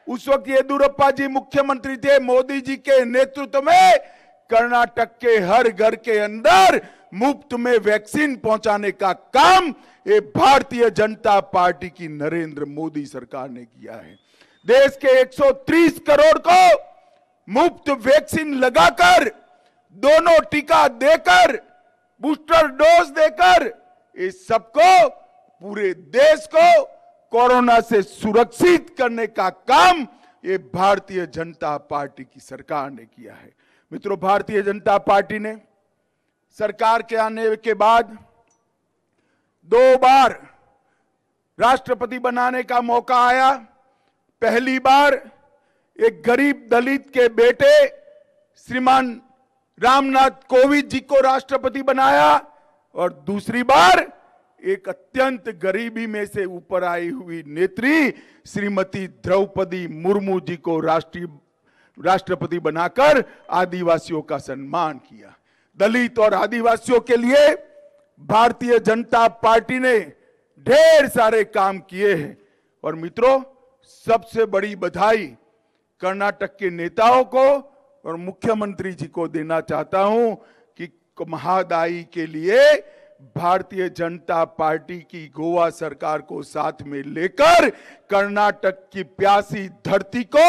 उस वक्त येदियुरप्पा जी मुख्यमंत्री थे। मोदी जी के नेतृत्व में कर्नाटक के हर घर के अंदर मुफ्त में वैक्सीन पहुंचाने का काम ये भारतीय जनता पार्टी की नरेंद्र मोदी सरकार ने किया है। देश के 130 करोड़ को मुफ्त वैक्सीन लगाकर, दोनों टीका देकर, बूस्टर डोज देकर, इस सबको, पूरे देश को कोरोना से सुरक्षित करने का काम ये भारतीय जनता पार्टी की सरकार ने किया है। मित्रों, भारतीय जनता पार्टी ने सरकार के आने के बाद 2 बार राष्ट्रपति बनाने का मौका आया। पहली बार एक गरीब दलित के बेटे श्रीमान रामनाथ कोविंद जी को राष्ट्रपति बनाया और दूसरी बार एक अत्यंत गरीबी में से ऊपर आई हुई नेत्री श्रीमती द्रौपदी मुर्मू जी को राष्ट्रपति बनाकर आदिवासियों का सम्मान किया। दलित और आदिवासियों के लिए भारतीय जनता पार्टी ने ढेर सारे काम किए हैं। और मित्रों, सबसे बड़ी बधाई कर्नाटक के नेताओं को और मुख्यमंत्री जी को देना चाहता हूं कि महादायी के लिए भारतीय जनता पार्टी की गोवा सरकार को साथ में लेकर कर्नाटक की प्यासी धरती को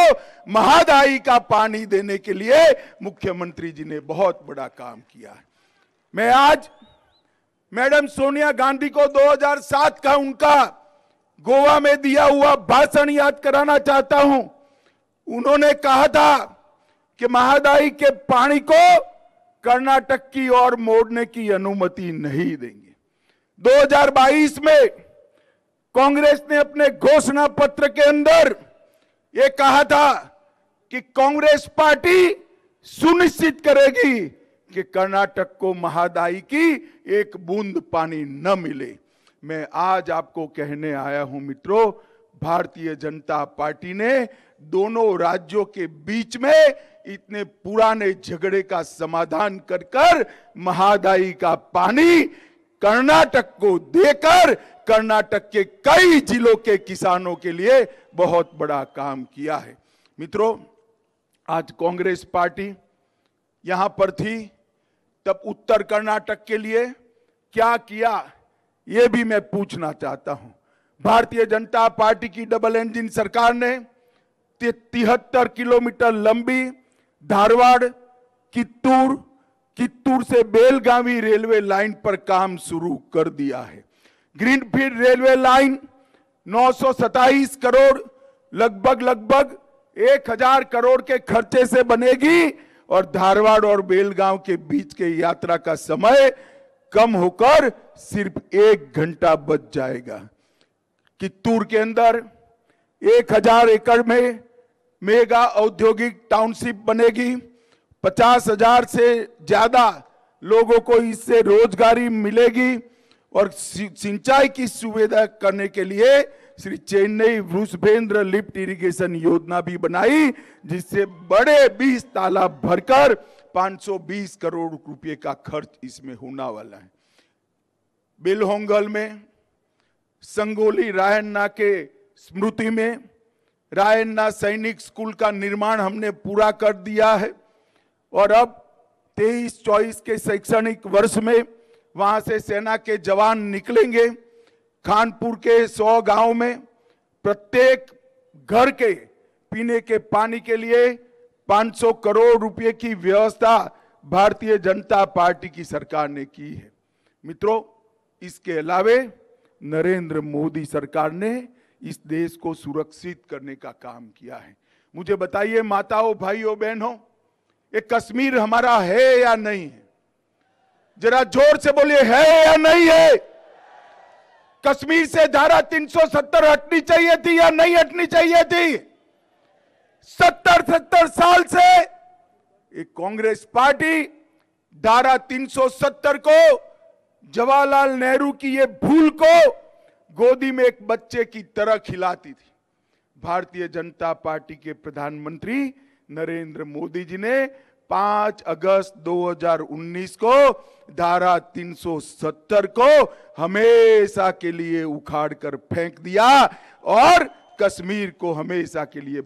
महादायी का पानी देने के लिए मुख्यमंत्री जी ने बहुत बड़ा काम किया है। मैं आज मैडम सोनिया गांधी को 2007 का उनका गोवा में दिया हुआ भाषण याद कराना चाहता हूं। उन्होंने कहा था कि महादायी के पानी को कर्नाटक की ओर मोड़ने की अनुमति नहीं देंगे। 2022 में कांग्रेस ने अपने घोषणा पत्र के अंदर यह कहा था कि कांग्रेस पार्टी सुनिश्चित करेगी कि कर्नाटक को महादायी की एक बूंद पानी न मिले। मैं आज आपको कहने आया हूं मित्रों, भारतीय जनता पार्टी ने दोनों राज्यों के बीच में इतने पुराने झगड़े का समाधान कर महादायी का पानी कर्नाटक को देकर कर्नाटक के कई जिलों के किसानों के लिए बहुत बड़ा काम किया है। मित्रों, आज कांग्रेस पार्टी यहां पर थी, तब उत्तर कर्नाटक के लिए क्या किया यह भी मैं पूछना चाहता हूं। भारतीय जनता पार्टी की डबल इंजन सरकार ने 73 किलोमीटर लंबी धारवाड़ कित्तूर से बेलगावी रेलवे लाइन पर काम शुरू कर दिया है। ग्रीनफील्ड रेलवे लाइन 927 करोड़ लगभग 1000 करोड़ के खर्चे से बनेगी और धारवाड़ और बेलगांव के बीच के यात्रा का समय कम होकर सिर्फ 1 घंटा बच जाएगा। कित्तूर के अंदर 1000 एकड़ में मेगा औद्योगिक टाउनशिप बनेगी। 50,000 से ज्यादा लोगों को इससे रोजगारी मिलेगी और सिंचाई की सुविधा करने के लिए श्री चेन्नई वृषभेंद्र लिफ्ट इरिगेशन योजना भी बनाई, जिससे बड़े 20 तालाब भरकर 520 करोड़ रुपए का खर्च इसमें होने वाला है। बेलहोंगल में संगोली रायन्ना के स्मृति में रायन्ना सैनिक स्कूल का निर्माण हमने पूरा कर दिया है और अब 23-24 के शैक्षणिक वर्ष में वहां से सेना के जवान निकलेंगे। खानपुर के 100 गांव में प्रत्येक घर के पीने के पानी के लिए 500 करोड़ रुपए की व्यवस्था भारतीय जनता पार्टी की सरकार ने की है। मित्रों, इसके अलावे नरेंद्र मोदी सरकार ने इस देश को सुरक्षित करने का काम किया है। मुझे बताइए माताओं, भाइयों, बहनों, ये कश्मीर हमारा है या नहीं है? जरा जोर से बोलिए, है या नहीं है? कश्मीर से धारा 370 हटनी चाहिए थी या नहीं हटनी चाहिए थी? 70 साल से एक कांग्रेस पार्टी धारा 370 को, जवाहरलाल नेहरू की ये भूल को गोदी में एक बच्चे की तरह खिलाती थी। भारतीय जनता पार्टी के प्रधानमंत्री नरेंद्र मोदी जी ने 5 अगस्त 2019 को धारा 370 को हमेशा के लिए उखाड़ कर फेंक दिया और कश्मीर को हमेशा के लिए